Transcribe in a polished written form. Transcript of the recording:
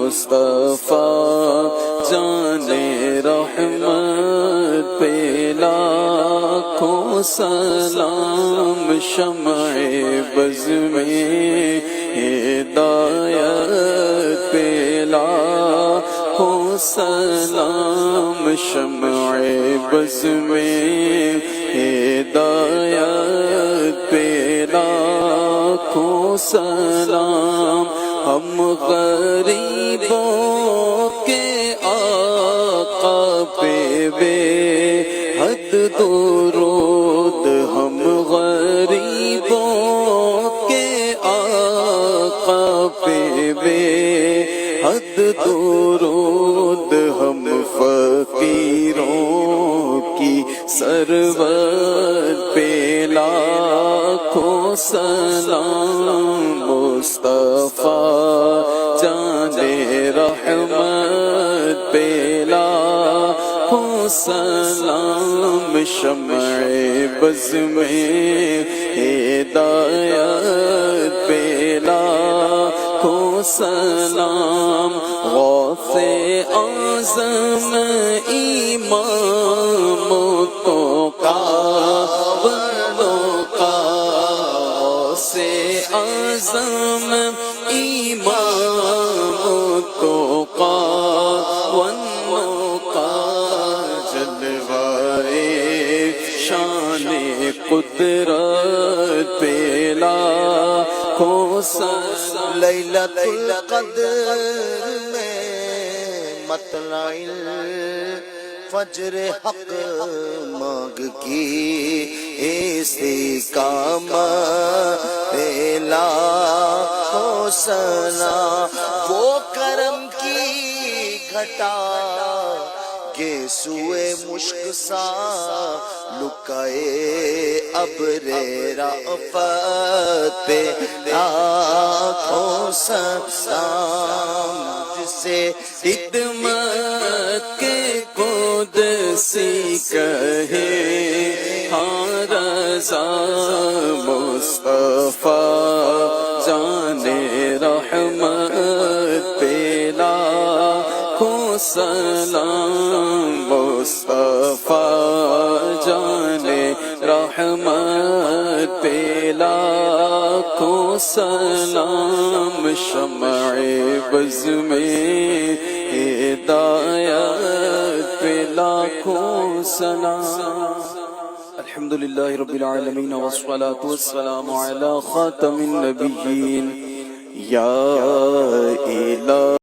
مصطفیٰ جان رحمت پہ لاکھوں سلام، شمع بز میں ہدایت پہ لاکھوں سلام، شمع بز میں ہدایت پہ لاکھوں سلام۔ ہم غریبوں کے آقا پہ بے حد درود، ہم غریبوں کے آقا پہ بے حد درود، ہم فقیروں کی سرور پہ لاکھوں سلام، مصطفیٰ جان رحمت پہ لاکھوں سلام، شمع بز میں ہدایت پہ لاکھوں سلام۔ غوث اعظم امام توقع والوقا، غوث اعظم امام توقع والوقا، جلوائے شان قدرت پہ لاکھوں سلام۔ لیلۃ القدر میں مطلع الفجر حق مانگ کی استقامت پہ لاکھوں سلام، وہ کرم کی گھٹا کہ سوئے مشک سا لکائے ابر رأفت پہ لاکھوں سلام، جسے خدمت کے قدسی کہے ہاں رضا، مصطفیٰ جان رحمت پہ لاکھوں سلام، مصطفیٰ جان رحمت پہ لاکھوں سلام، شمع بز میں ہدایت پہ لاکھوں سلام۔ الحمدللہ رب العالمین والصلاة والسلام علی خاتم النبیین۔ یا الہ